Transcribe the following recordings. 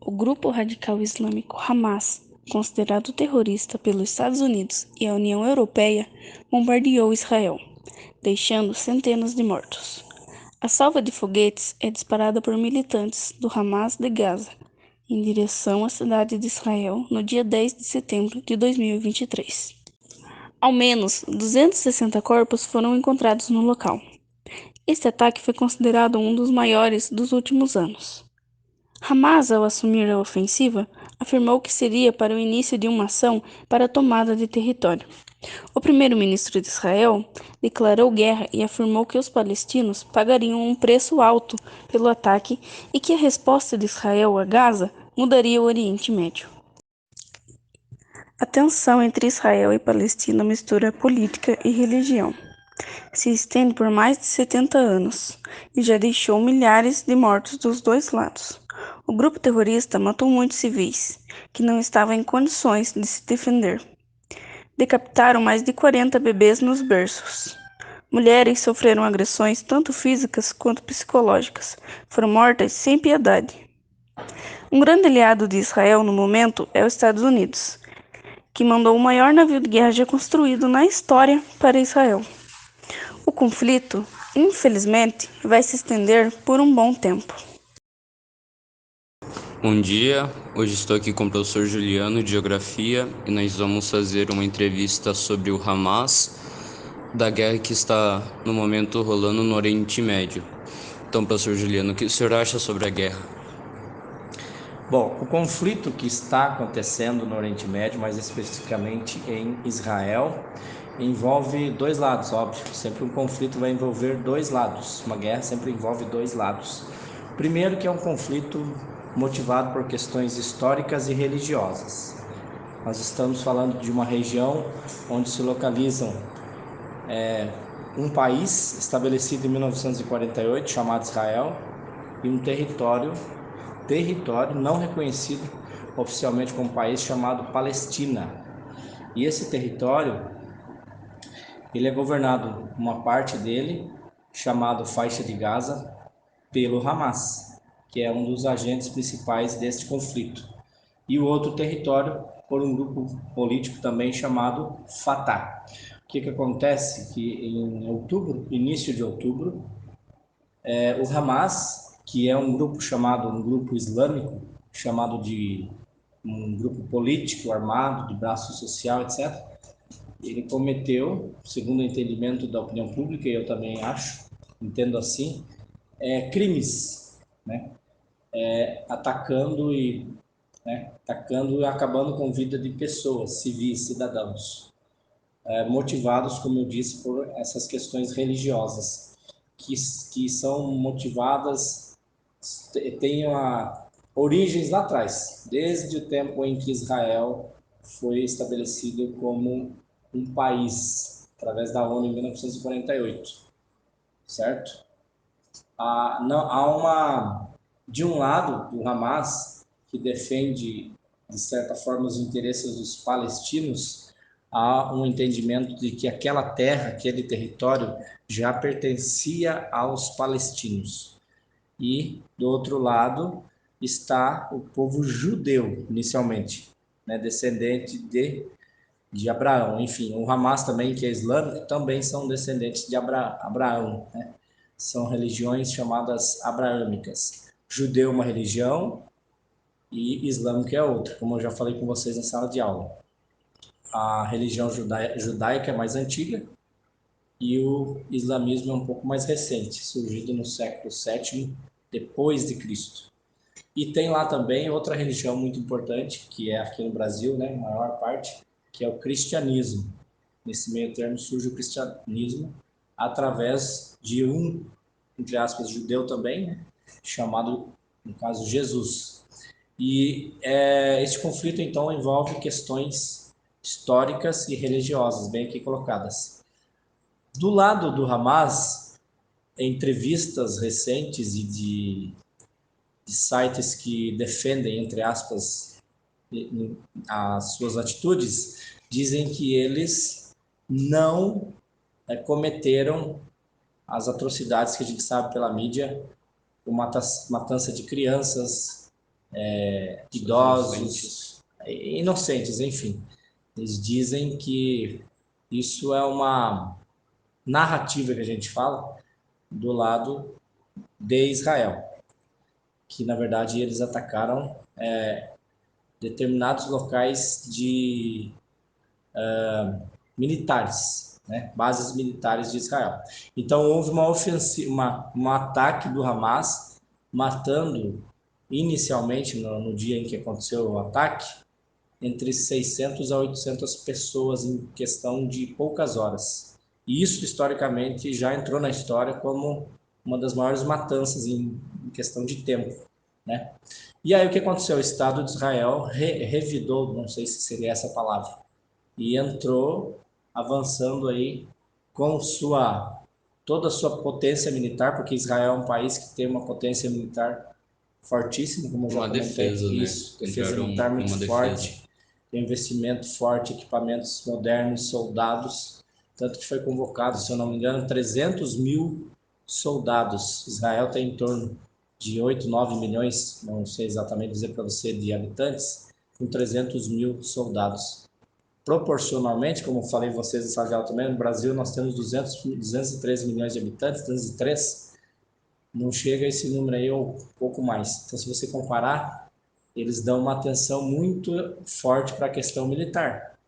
O grupo radical islâmico Hamas, considerado terrorista pelos Estados Unidos e a União Europeia, bombardeou Israel, deixando centenas de mortos. A salva de foguetes é disparada por militantes do Hamas de Gaza, em direção à cidade de Israel no dia 10 de setembro de 2023. Ao menos 260 corpos foram encontrados no local. Este ataque foi considerado um dos maiores dos últimos anos. Hamas, ao assumir a ofensiva, afirmou que seria para o início de uma ação para a tomada de território. O primeiro-ministro de Israel declarou guerra e afirmou que os palestinos pagariam um preço alto pelo ataque e que a resposta de Israel a Gaza mudaria o Oriente Médio. A tensão entre Israel e Palestina mistura política e religião. Se estende por mais de 70 anos e já deixou milhares de mortos dos dois lados. O grupo terrorista matou muitos civis, que não estavam em condições de se defender. Decapitaram mais de 40 bebês nos berços. Mulheres sofreram agressões tanto físicas quanto psicológicas. Foram mortas sem piedade. Um grande aliado de Israel no momento é os Estados Unidos, que mandou o maior navio de guerra já construído na história para Israel. O conflito, infelizmente, vai se estender por um bom tempo. Bom dia, hoje estou aqui com o professor Juliano de Geografia e nós vamos fazer uma entrevista sobre o Hamas, da guerra que está no momento rolando no Oriente Médio. Então, professor Juliano, o que o senhor acha sobre a guerra? Bom, o conflito que está acontecendo no Oriente Médio, mais especificamente em Israel, envolve dois lados, óbvio. Sempre um conflito vai envolver dois lados. Uma guerra sempre envolve dois lados. Primeiro, que é um conflito motivado por questões históricas e religiosas. Nós estamos falando de uma região onde se localizam um país estabelecido em 1948, chamado Israel, e um território não reconhecido oficialmente como país, chamado Palestina. E esse território, ele é governado, uma parte dele, chamado Faixa de Gaza, pelo Hamas, que é um dos agentes principais deste conflito. E o outro território por um grupo político também chamado Fatah. O que acontece? Que em outubro, início de outubro, o Hamas, que é um grupo islâmico, chamado de um grupo político armado, de braço social, etc., ele cometeu, segundo o entendimento da opinião pública, e eu também entendo assim, crimes, né? Atacando e acabando com a vida de pessoas, civis, cidadãos, motivados, como eu disse, por essas questões religiosas, que são motivadas, têm origens lá atrás, desde o tempo em que Israel foi estabelecido como um país, através da ONU em 1948, certo? De um lado, do Hamas, que defende, de certa forma, os interesses dos palestinos, há um entendimento de que aquela terra, aquele território, já pertencia aos palestinos. E, do outro lado, está o povo judeu, inicialmente, né, descendente de Abraão. Enfim, o Hamas também, que é islâmico, também são descendentes de Abraão, né? São religiões chamadas abraâmicas. Judeu é uma religião e islâmico é outra, como eu já falei com vocês na sala de aula. A religião judaica é mais antiga e o islamismo é um pouco mais recente, surgido no século VII depois de Cristo. E tem lá também outra religião muito importante, que é aqui no Brasil, né, a maior parte, que é o cristianismo. Nesse meio termo surge o cristianismo através de entre aspas, judeu também, né, chamado, no caso, Jesus. E este conflito, então, envolve questões históricas e religiosas, bem aqui colocadas. Do lado do Hamas, em entrevistas recentes e de sites que defendem, entre aspas, as suas atitudes, dizem que eles não cometeram as atrocidades que a gente sabe pela mídia, matança de crianças, idosos, inocentes, enfim. Eles dizem que isso é uma narrativa que a gente fala do lado de Israel, que na verdade eles atacaram determinados locais de militares, né? Bases militares de Israel. Então houve uma ofensiva, um ataque do Hamas, matando inicialmente no dia em que aconteceu o ataque entre 600 a 800 pessoas em questão de poucas horas. E isso historicamente já entrou na história como uma das maiores matanças em questão de tempo, né? E aí o que aconteceu? O Estado de Israel revidou, não sei se seria essa a palavra, e entrou avançando aí com toda a sua potência militar, porque Israel é um país que tem uma potência militar fortíssima, como eu já Uma comentei, defesa, né? isso, defesa Entraram militar muito numa defesa. forte, tem investimento forte, equipamentos modernos, soldados, tanto que foi convocado, se eu não me engano, 300 mil soldados. Israel tem em torno de 8, 9 milhões, não sei exatamente dizer para você, de habitantes, com 300 mil soldados. Proporcionalmente, como falei vocês em sala de aula também, no Brasil nós temos 213 milhões de habitantes, 203, não chega a esse número aí ou um pouco mais. Então, se você comparar, eles dão uma atenção muito forte para a questão militar.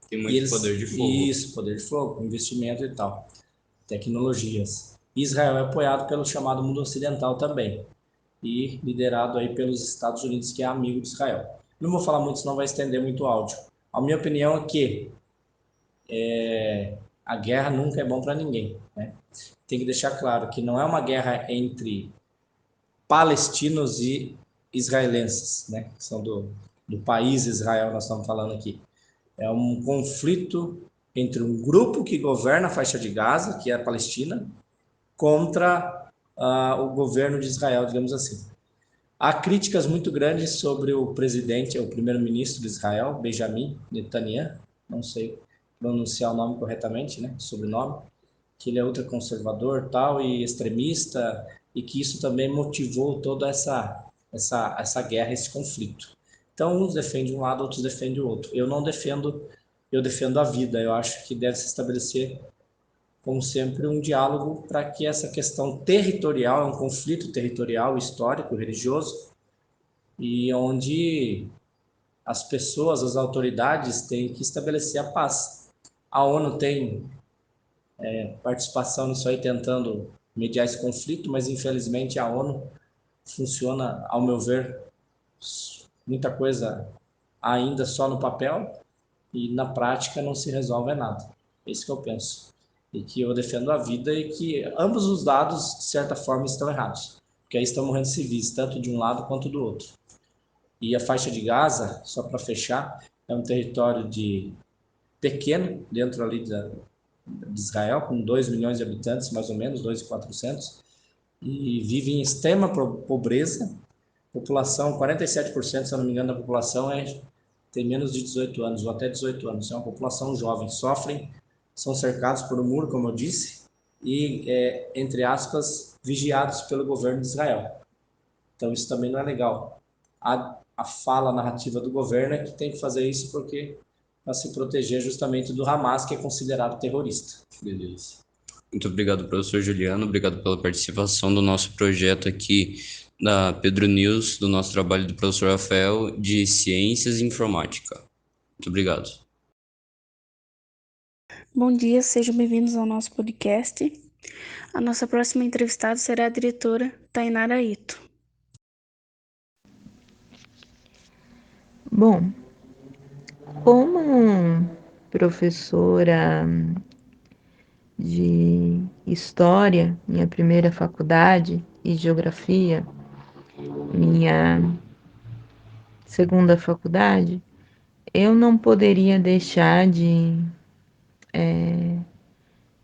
Tem E muito poder eles, de fogo. isso, poder de fogo, investimento e tal, tecnologias. Israel é apoiado pelo chamado mundo ocidental também, e liderado aí pelos Estados Unidos, que é amigo de Israel. Não vou falar muito, senão vai estender muito o áudio. A minha opinião é que a guerra nunca é bom para ninguém, né? Tem que deixar claro que não é uma guerra entre palestinos e israelenses, né? Que são do país Israel, nós estamos falando aqui. É um conflito entre um grupo que governa a faixa de Gaza, que é a Palestina, contra o governo de Israel, digamos assim. Há críticas muito grandes sobre o presidente, o primeiro-ministro de Israel, Benjamin Netanyahu, não sei pronunciar o nome corretamente, né, sobrenome, que ele é ultraconservador, tal, e extremista, e que isso também motivou toda essa guerra, esse conflito. Então, uns defendem um lado, outros defendem o outro. Eu não defendo, eu defendo a vida. Eu acho que deve se estabelecer, como sempre, um diálogo para que essa questão territorial, é um conflito territorial, histórico, religioso, e onde as pessoas, as autoridades têm que estabelecer a paz. A ONU tem participação nisso aí, tentando mediar esse conflito, mas infelizmente a ONU funciona, ao meu ver, muita coisa ainda só no papel e na prática não se resolve nada. É isso que eu penso. E que eu defendo a vida e que ambos os lados, de certa forma, estão errados. Porque aí estão morrendo civis, tanto de um lado quanto do outro. E a faixa de Gaza, só para fechar, é um território pequeno, dentro ali de Israel, com 2 milhões de habitantes, mais ou menos, 2.400, e vive em extrema pobreza. População, 47%, se eu não me engano, da população tem menos de 18 anos, ou até 18 anos. É uma população jovem. Sofrem, são cercados por um muro, como eu disse, e, entre aspas, vigiados pelo governo de Israel. Então, isso também não é legal. A fala, a narrativa do governo é que tem que fazer isso porque para se proteger justamente do Hamas, que é considerado terrorista. Beleza. Muito obrigado, professor Juliano. Obrigado pela participação do nosso projeto aqui da Pedro News, do nosso trabalho do professor Rafael de Ciências e Informática. Muito obrigado. Bom dia, sejam bem-vindos ao nosso podcast. A nossa próxima entrevistada será a diretora Tainara Ito. Bom, como professora de História, minha primeira faculdade, e Geografia, minha segunda faculdade, eu não poderia deixar de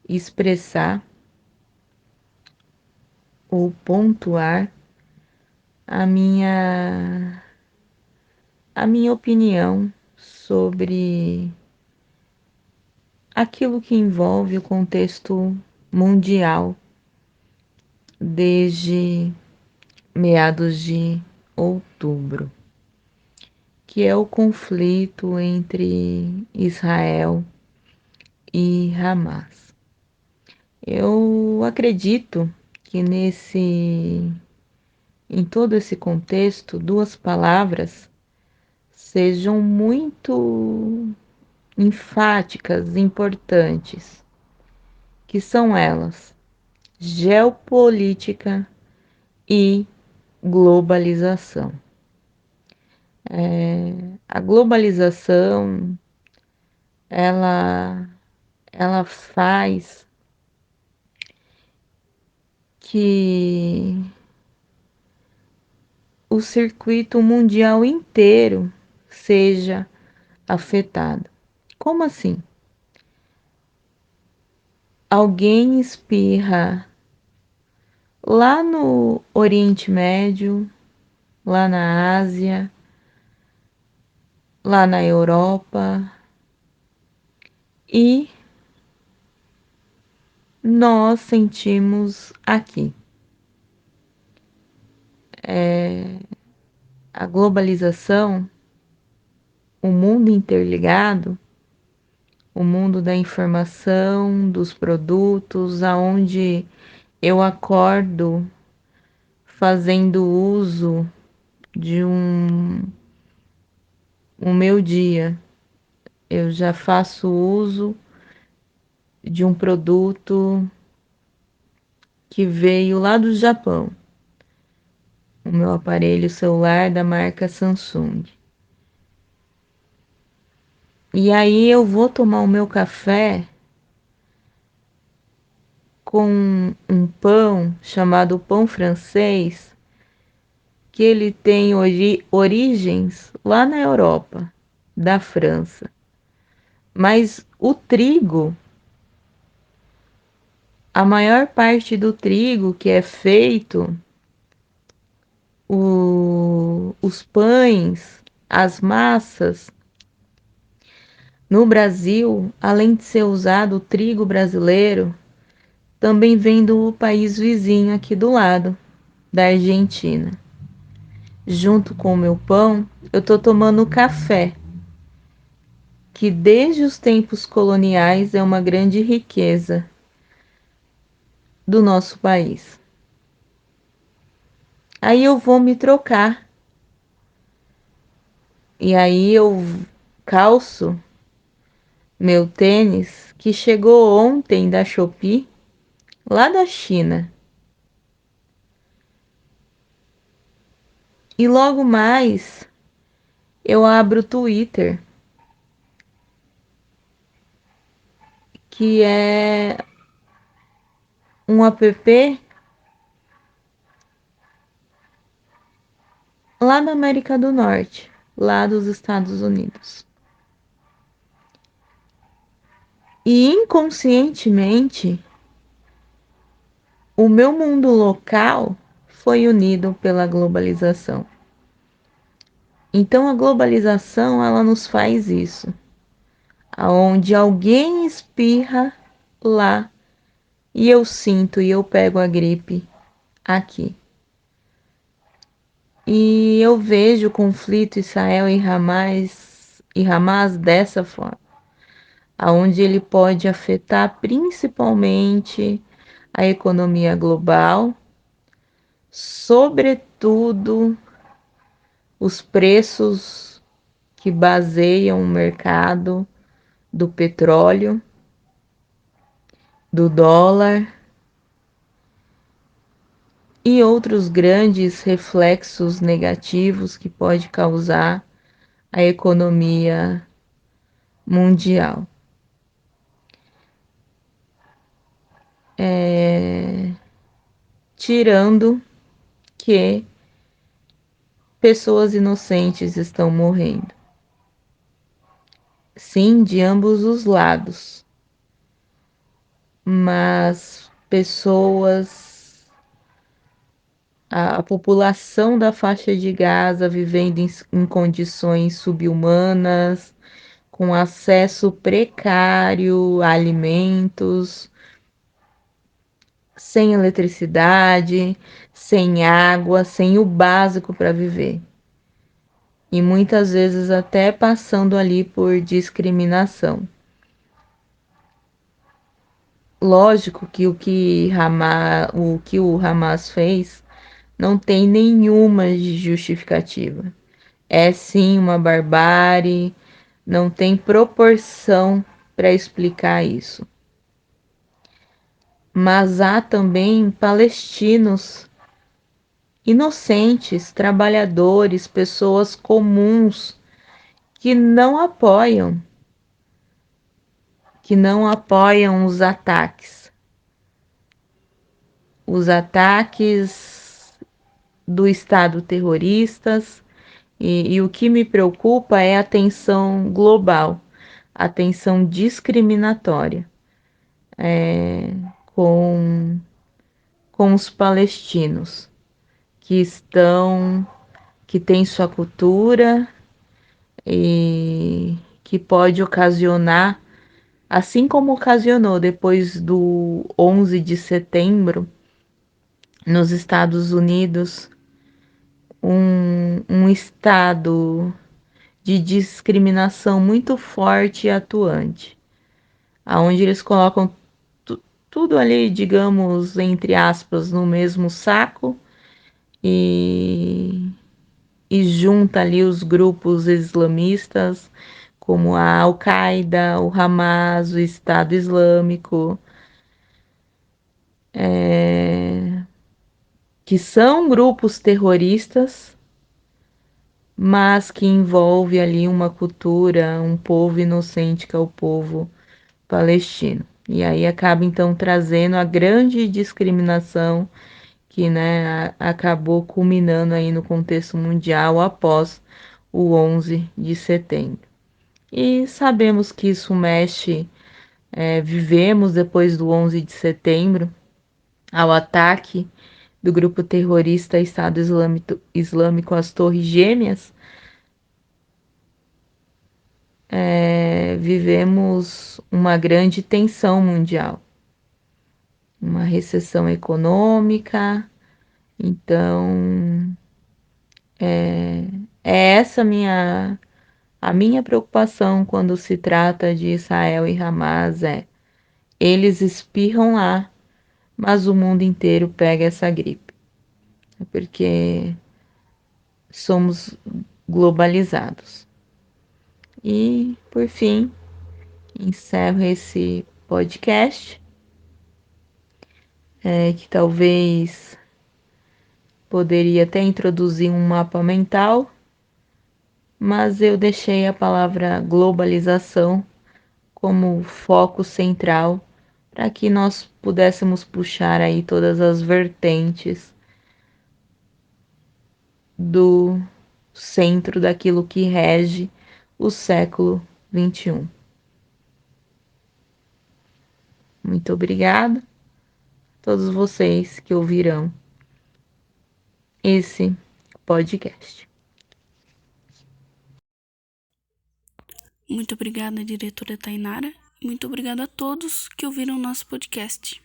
expressar ou pontuar a minha opinião sobre aquilo que envolve o contexto mundial desde meados de outubro, que é o conflito entre Israel e Hamas. Eu acredito que em todo esse contexto, duas palavras sejam muito enfáticas, importantes, que são elas: geopolítica e globalização. A globalização, ela, ela faz que o circuito mundial inteiro seja afetado. Como assim? Alguém espirra lá no Oriente Médio, lá na Ásia, lá na Europa, e nós sentimos aqui. A globalização, o mundo interligado, o mundo da informação, dos produtos, aonde eu acordo fazendo uso de o meu dia. Eu já faço uso de um produto que veio lá do Japão, o meu aparelho celular da marca Samsung. E aí eu vou tomar o meu café com um pão chamado pão francês, que ele tem origens lá na Europa, da França. Mas o trigo, a maior parte do trigo que é feito, os pães, as massas, no Brasil, além de ser usado o trigo brasileiro, também vem do país vizinho aqui do lado, da Argentina. Junto com o meu pão, eu estou tomando café, que desde os tempos coloniais é uma grande riqueza do nosso país. Aí eu vou me trocar. E aí eu calço meu tênis, que chegou ontem da Shopee, lá da China. E logo mais eu abro o Twitter, que é um app lá da América do Norte, lá dos Estados Unidos. E inconscientemente, o meu mundo local foi unido pela globalização. Então a globalização, ela nos faz isso, aonde alguém espirra lá e eu sinto e eu pego a gripe aqui. E eu vejo o conflito Israel e Hamas dessa forma, aonde ele pode afetar principalmente a economia global, sobretudo os preços que baseiam o mercado do petróleo, do dólar e outros grandes reflexos negativos que pode causar a economia mundial. Tirando que pessoas inocentes estão morrendo. Sim, de ambos os lados. Mas a população da faixa de Gaza vivendo em condições subhumanas, com acesso precário a alimentos, sem eletricidade, sem água, sem o básico para viver. E muitas vezes até passando ali por discriminação. Lógico que o que o Hamas fez não tem nenhuma justificativa. É sim uma barbárie, não tem proporção para explicar isso. Mas há também palestinos inocentes, trabalhadores, pessoas comuns que não apoiam os ataques do Estado terroristas, e o que me preocupa é a tensão global, a tensão discriminatória com, com os palestinos que têm sua cultura e que pode ocasionar, assim como ocasionou depois do 11 de setembro nos Estados Unidos, um estado de discriminação muito forte e atuante, aonde eles colocam tudo ali, digamos, entre aspas, no mesmo saco e, e junta ali os grupos islamistas, como a Al-Qaeda, o Hamas, o Estado Islâmico, que são grupos terroristas, mas que envolve ali uma cultura, um povo inocente que é o povo palestino. E aí acaba então trazendo a grande discriminação que, né, acabou culminando aí no contexto mundial após o 11 de setembro. E sabemos que isso mexe, vivemos depois do 11 de setembro, ao ataque do grupo terrorista Estado Islâmico às Torres Gêmeas, vivemos uma grande tensão mundial, uma recessão econômica. Então, é essa a minha preocupação quando se trata de Israel e Hamas eles espirram lá, mas o mundo inteiro pega essa gripe, porque somos globalizados. E, por fim, encerro esse podcast, que talvez poderia até introduzir um mapa mental, mas eu deixei a palavra globalização como foco central para que nós pudéssemos puxar aí todas as vertentes do centro daquilo que rege o século XXI. Muito obrigada a todos vocês que ouvirão esse podcast. Muito obrigada, diretora Tainara. Muito obrigada a todos que ouviram nosso podcast.